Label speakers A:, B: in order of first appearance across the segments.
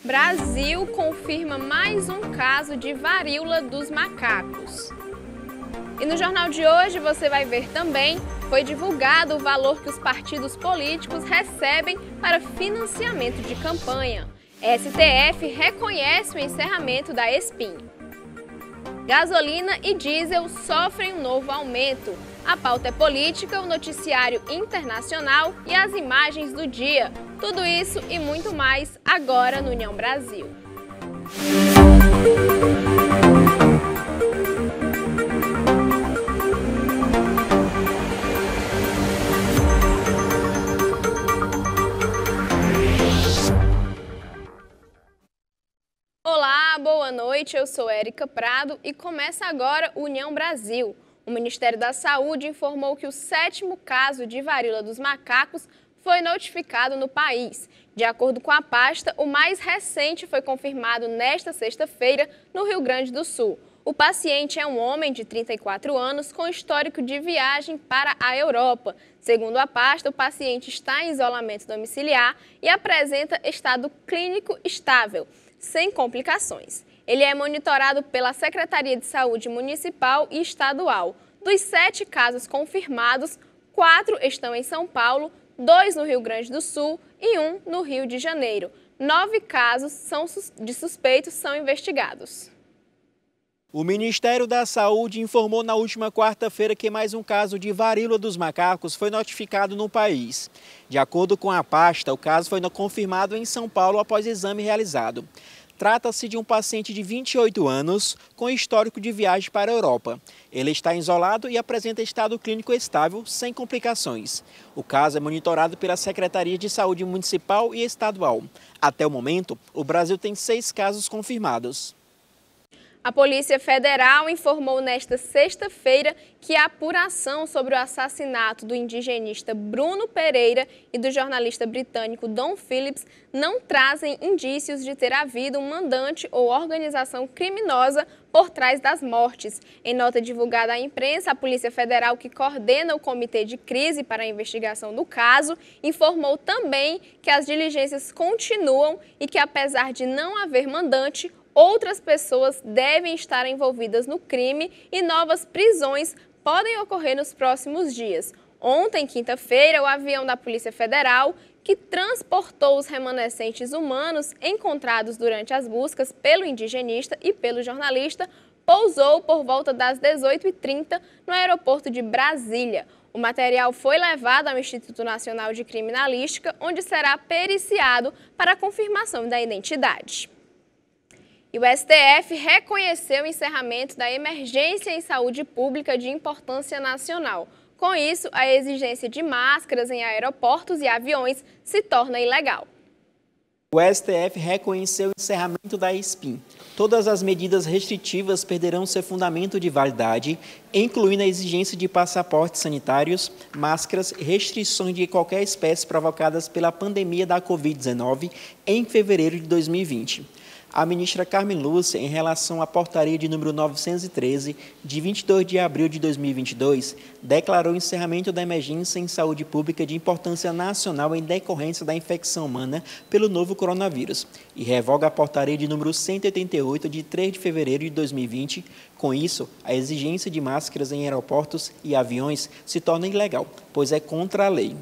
A: Brasil confirma mais um caso de varíola dos macacos. E no jornal de hoje você vai ver também, foi divulgado o valor que os partidos políticos recebem para financiamento de campanha. STF reconhece o encerramento da Espin. Gasolina e diesel sofrem um novo aumento. A pauta é política, o noticiário internacional e as imagens do dia. Tudo isso e muito mais agora no União Brasil. Olá, boa noite, eu sou Érica Prado e começa agora o União Brasil. O Ministério da Saúde informou que o 7º caso de varíola dos macacos foi notificado no país. De acordo com a pasta, o mais recente foi confirmado nesta sexta-feira no Rio Grande do Sul. O paciente é um homem de 34 anos com histórico de viagem para a Europa. Segundo a pasta, o paciente está em isolamento domiciliar e apresenta estado clínico estável, sem complicações. Ele é monitorado pela Secretaria de Saúde Municipal e Estadual. Dos 7 casos confirmados, 4 estão em São Paulo, 2 no Rio Grande do Sul e 1 no Rio de Janeiro. 9 casos de suspeitos são investigados.
B: O Ministério da Saúde informou na última quarta-feira que mais um caso de varíola dos macacos foi notificado no país. De acordo com a pasta, o caso foi confirmado em São Paulo após exame realizado. Trata-se de um paciente de 28 anos com histórico de viagem para a Europa. Ele está isolado e apresenta estado clínico estável, sem complicações. O caso é monitorado pela Secretaria de Saúde Municipal e Estadual. Até o momento, o Brasil tem 6 casos confirmados.
A: A Polícia Federal informou nesta sexta-feira que a apuração sobre o assassinato do indigenista Bruno Pereira e do jornalista britânico Dom Phillips não trazem indícios de ter havido um mandante ou organização criminosa por trás das mortes. Em nota divulgada à imprensa, a Polícia Federal, que coordena o Comitê de Crise para a investigação do caso, informou também que as diligências continuam e que, apesar de não haver mandante, outras pessoas devem estar envolvidas no crime e novas prisões podem ocorrer nos próximos dias. Ontem, quinta-feira, o avião da Polícia Federal, que transportou os remanescentes humanos encontrados durante as buscas pelo indigenista e pelo jornalista, pousou por volta das 18h30 no aeroporto de Brasília. O material foi levado ao Instituto Nacional de Criminalística, onde será periciado para a confirmação da identidade. E o STF reconheceu o encerramento da emergência em saúde pública de importância nacional. Com isso, a exigência de máscaras em aeroportos e aviões se torna ilegal.
B: O STF reconheceu o encerramento da Espin. Todas as medidas restritivas perderão seu fundamento de validade, incluindo a exigência de passaportes sanitários, máscaras e restrições de qualquer espécie provocadas pela pandemia da Covid-19 em fevereiro de 2020. A ministra Carmen Lúcia, em relação à portaria de número 913, de 22 de abril de 2022, declarou o encerramento da emergência em saúde pública de importância nacional em decorrência da infecção humana pelo novo coronavírus e revoga a portaria de número 188, de 3 de fevereiro de 2020. Com isso, a exigência de máscaras em aeroportos e aviões se torna ilegal, pois é contra a lei.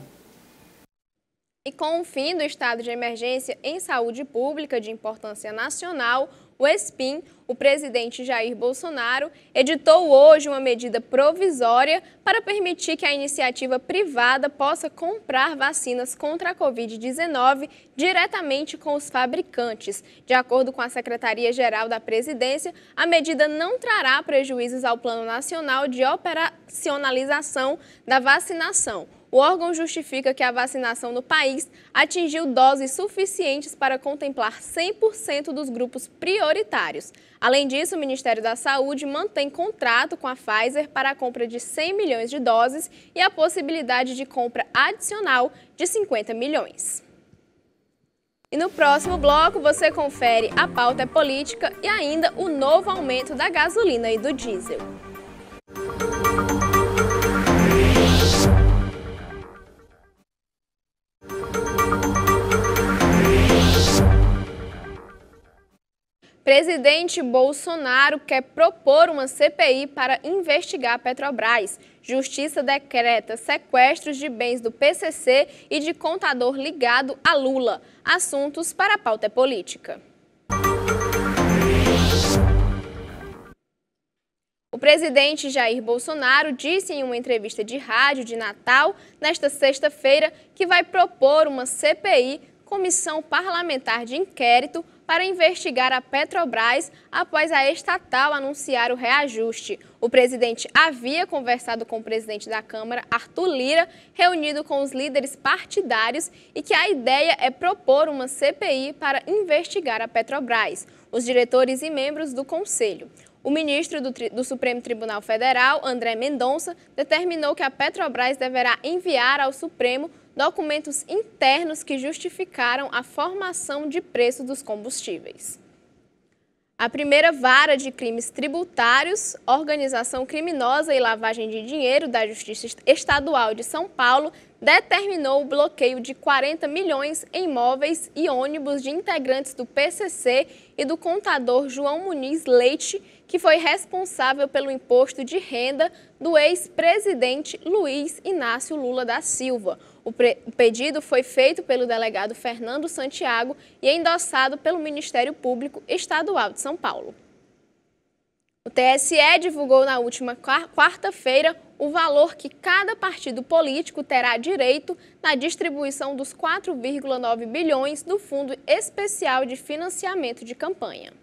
A: E com o fim do estado de emergência em saúde pública de importância nacional, o Espin, o presidente Jair Bolsonaro, editou hoje uma medida provisória para permitir que a iniciativa privada possa comprar vacinas contra a Covid-19 diretamente com os fabricantes. De acordo com a Secretaria-Geral da Presidência, a medida não trará prejuízos ao Plano Nacional de Operacionalização da Vacinação. O órgão justifica que a vacinação no país atingiu doses suficientes para contemplar 100% dos grupos prioritários. Além disso, o Ministério da Saúde mantém contrato com a Pfizer para a compra de 100 milhões de doses e a possibilidade de compra adicional de 50 milhões. E no próximo bloco você confere a pauta é política e ainda o novo aumento da gasolina e do diesel. Presidente Bolsonaro quer propor uma CPI para investigar a Petrobras. Justiça decreta sequestros de bens do PCC e de contador ligado a Lula. Assuntos para a pauta política. O presidente Jair Bolsonaro disse em uma entrevista de rádio de Natal, nesta sexta-feira, que vai propor uma CPI, Comissão Parlamentar de Inquérito, para investigar a Petrobras após a estatal anunciar o reajuste. O presidente havia conversado com o presidente da Câmara, Arthur Lira, reunido com os líderes partidários e que a ideia é propor uma CPI para investigar a Petrobras, os diretores e membros do Conselho. O ministro do Supremo Tribunal Federal, André Mendonça, determinou que a Petrobras deverá enviar ao Supremo documentos internos que justificaram a formação de preço dos combustíveis. A primeira vara de crimes tributários, organização criminosa e lavagem de dinheiro da Justiça Estadual de São Paulo determinou o bloqueio de 40 milhões em imóveis e ônibus de integrantes do PCC e do contador João Muniz Leite, que foi responsável pelo imposto de renda do ex-presidente Luiz Inácio Lula da Silva. O pedido foi feito pelo delegado Fernando Santiago e endossado pelo Ministério Público Estadual de São Paulo. O TSE divulgou na última quarta-feira o valor que cada partido político terá direito na distribuição dos 4,9 bilhões do Fundo Especial de Financiamento de Campanha.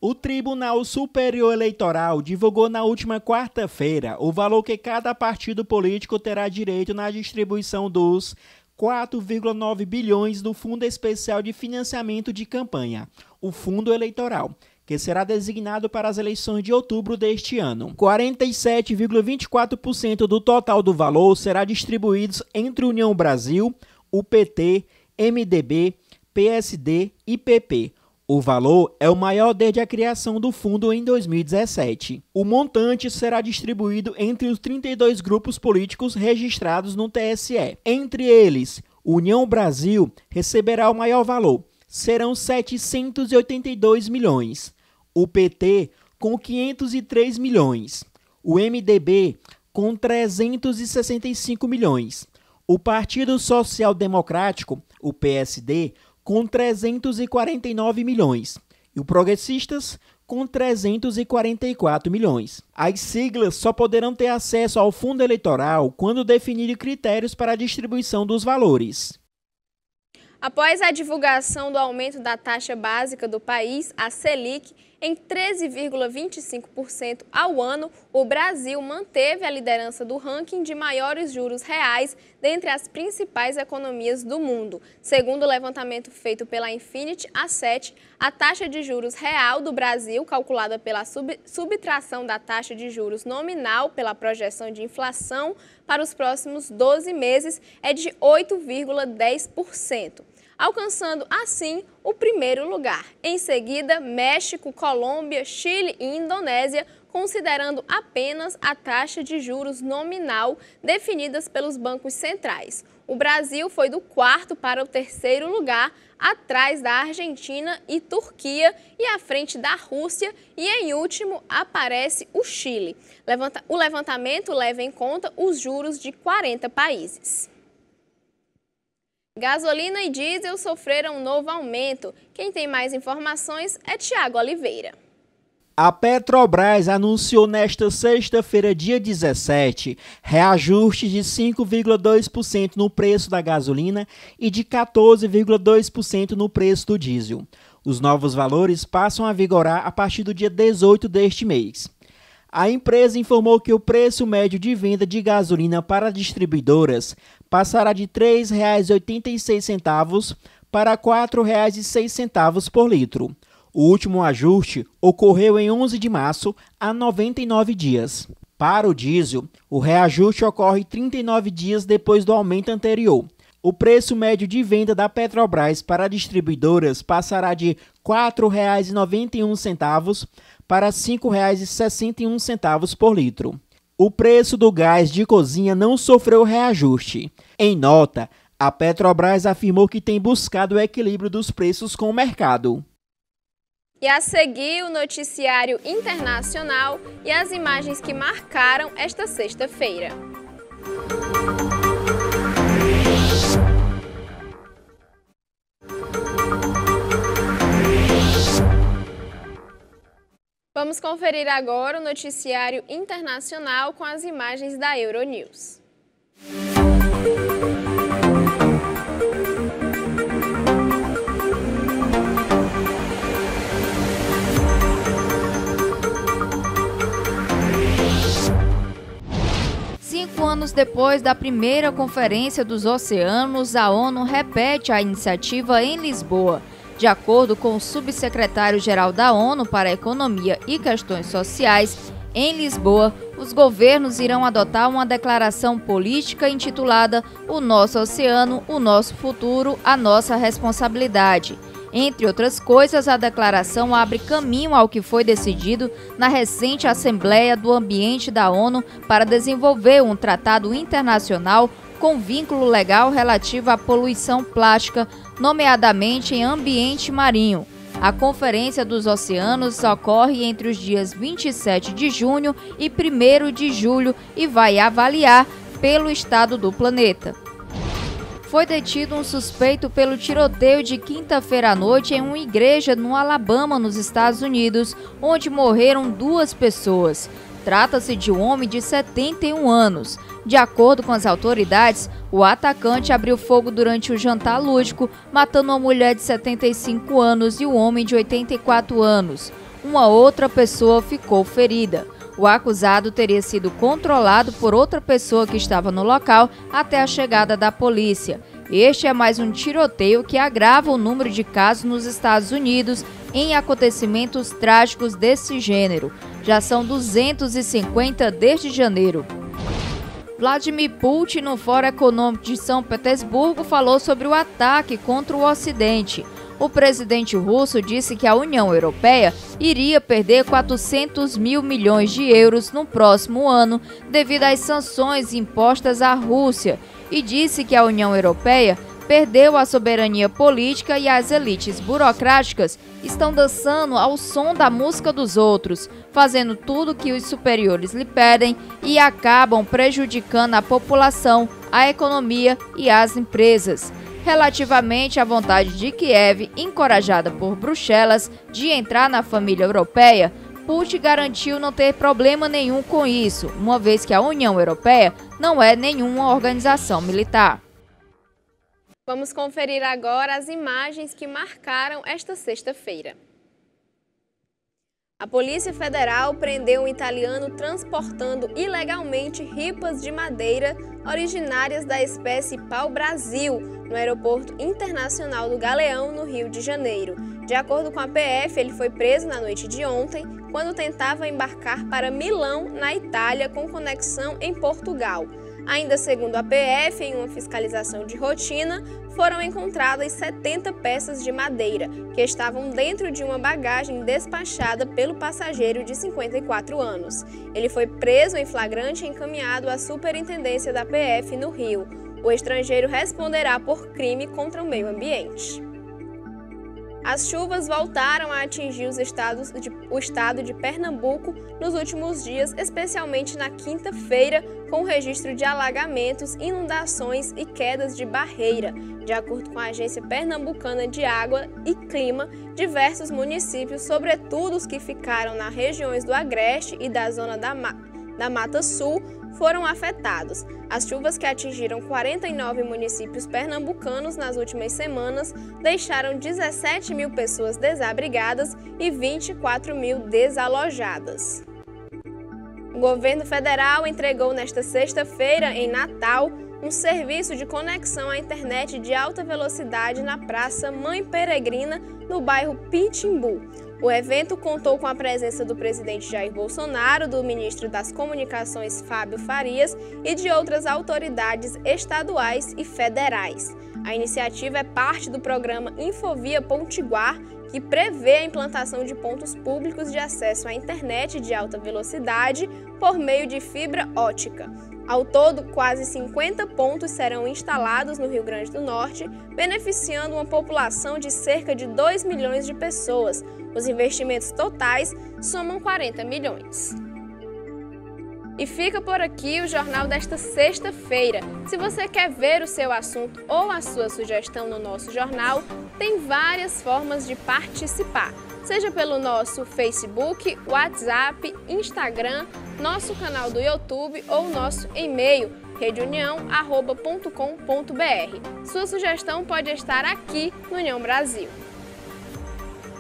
B: O Tribunal Superior Eleitoral divulgou na última quarta-feira o valor que cada partido político terá direito na distribuição dos 4,9 bilhões do Fundo Especial de Financiamento de Campanha, o Fundo Eleitoral, que será designado para as eleições de outubro deste ano. 47,24% do total do valor será distribuído entre União Brasil, o PT, MDB, PSD e PP. O valor é o maior desde a criação do fundo em 2017. O montante será distribuído entre os 32 grupos políticos registrados no TSE. Entre eles, União Brasil receberá o maior valor, serão 782 milhões. O PT, com 503 milhões. O MDB, com 365 milhões. O Partido Social Democrático, o PSD, com 349 milhões, e o Progressistas, com 344 milhões. As siglas só poderão ter acesso ao fundo eleitoral quando definirem critérios para a distribuição dos valores.
A: Após a divulgação do aumento da taxa básica do país, a Selic, em 13,25% ao ano, o Brasil manteve a liderança do ranking de maiores juros reais dentre as principais economias do mundo. Segundo o levantamento feito pela Infinity Asset, a taxa de juros real do Brasil, calculada pela subtração da taxa de juros nominal pela projeção de inflação para os próximos 12 meses, é de 8,10%. Alcançando, assim, o primeiro lugar. Em seguida, México, Colômbia, Chile e Indonésia, considerando apenas a taxa de juros nominal definidas pelos bancos centrais. O Brasil foi do quarto para o terceiro lugar, atrás da Argentina e Turquia e à frente da Rússia, e em último aparece o Chile. O levantamento leva em conta os juros de 40 países. Gasolina e diesel sofreram um novo aumento. Quem tem mais informações é Tiago Oliveira.
B: A Petrobras anunciou nesta sexta-feira, dia 17, reajuste de 5,2% no preço da gasolina e de 14,2% no preço do diesel. Os novos valores passam a vigorar a partir do dia 18 deste mês. A empresa informou que o preço médio de venda de gasolina para distribuidoras passará de R$ 3,86 para R$ 4,06 por litro. O último ajuste ocorreu em 11 de março, há 99 dias. Para o diesel, o reajuste ocorre 39 dias depois do aumento anterior. O preço médio de venda da Petrobras para distribuidoras passará de R$ 4,91 para R$ 5,61 por litro. O preço do gás de cozinha não sofreu reajuste. Em nota, a Petrobras afirmou que tem buscado o equilíbrio dos preços com o mercado.
A: E a seguir, o noticiário internacional e as imagens que marcaram esta sexta-feira. Vamos conferir agora o noticiário internacional com as imagens da Euronews.
C: Cinco anos depois da primeira Conferência dos Oceanos, a ONU repete a iniciativa em Lisboa. De acordo com o subsecretário-geral da ONU para a Economia e Questões Sociais, em Lisboa, os governos irão adotar uma declaração política intitulada O Nosso Oceano, o Nosso Futuro, a Nossa Responsabilidade. Entre outras coisas, a declaração abre caminho ao que foi decidido na recente Assembleia do Ambiente da ONU para desenvolver um tratado internacional com vínculo legal relativo à poluição plástica, nomeadamente em ambiente marinho. A Conferência dos Oceanos ocorre entre os dias 27 de junho e 1º de julho e vai avaliar pelo estado do planeta. Foi detido um suspeito pelo tiroteio de quinta-feira à noite em uma igreja no Alabama, nos Estados Unidos, onde morreram 2 pessoas. Trata-se de um homem de 71 anos. De acordo com as autoridades, o atacante abriu fogo durante o jantar lúdico, matando uma mulher de 75 anos e um homem de 84 anos. Uma outra pessoa ficou ferida. O acusado teria sido controlado por outra pessoa que estava no local até a chegada da polícia. Este é mais um tiroteio que agrava o número de casos nos Estados Unidos em acontecimentos trágicos desse gênero. Já são 250 desde janeiro. Vladimir Putin, no Fórum Econômico de São Petersburgo, falou sobre o ataque contra o Ocidente. O presidente russo disse que a União Europeia iria perder 400 mil milhões de euros no próximo ano devido às sanções impostas à Rússia e disse que a União Europeia perdeu a soberania política e as elites burocráticas estão dançando ao som da música dos outros, fazendo tudo que os superiores lhe pedem e acabam prejudicando a população, a economia e as empresas. Relativamente à vontade de Kiev, encorajada por Bruxelas, de entrar na família europeia, Putin garantiu não ter problema nenhum com isso, uma vez que a União Europeia não é nenhuma organização militar.
A: Vamos conferir agora as imagens que marcaram esta sexta-feira. A Polícia Federal prendeu um italiano transportando ilegalmente ripas de madeira originárias da espécie pau-brasil no Aeroporto Internacional do Galeão, no Rio de Janeiro. De acordo com a PF, ele foi preso na noite de ontem, quando tentava embarcar para Milão, na Itália, com conexão em Portugal. Ainda segundo a PF, em uma fiscalização de rotina, foram encontradas 70 peças de madeira, que estavam dentro de uma bagagem despachada pelo passageiro de 54 anos. Ele foi preso em flagrante e encaminhado à Superintendência da PF no Rio. O estrangeiro responderá por crime contra o meio ambiente. As chuvas voltaram a atingir o estado de Pernambuco nos últimos dias, especialmente na quinta-feira, com o registro de alagamentos, inundações e quedas de barreira. De acordo com a Agência Pernambucana de Água e Clima, diversos municípios, sobretudo os que ficaram nas regiões do Agreste e da zona da Mata Sul, foram afetados. As chuvas que atingiram 49 municípios pernambucanos nas últimas semanas deixaram 17 mil pessoas desabrigadas e 24 mil desalojadas. O governo federal entregou nesta sexta-feira, em Natal, um serviço de conexão à internet de alta velocidade na Praça Mãe Peregrina, no bairro Pitimbu. O evento contou com a presença do presidente Jair Bolsonaro, do ministro das Comunicações Fábio Farias e de outras autoridades estaduais e federais. A iniciativa é parte do programa Infovia Pontiguar, que prevê a implantação de pontos públicos de acesso à internet de alta velocidade por meio de fibra ótica. Ao todo, quase 50 pontos serão instalados no Rio Grande do Norte, beneficiando uma população de cerca de 2 milhões de pessoas. Os investimentos totais somam 40 milhões. E fica por aqui o jornal desta sexta-feira. Se você quer ver o seu assunto ou a sua sugestão no nosso jornal, tem várias formas de participar. Seja pelo nosso Facebook, WhatsApp, Instagram, nosso canal do YouTube ou nosso e-mail redeunião@com.br. Sua sugestão pode estar aqui no União Brasil.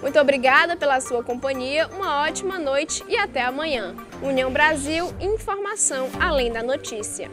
A: Muito obrigada pela sua companhia, uma ótima noite e até amanhã. União Brasil, informação além da notícia.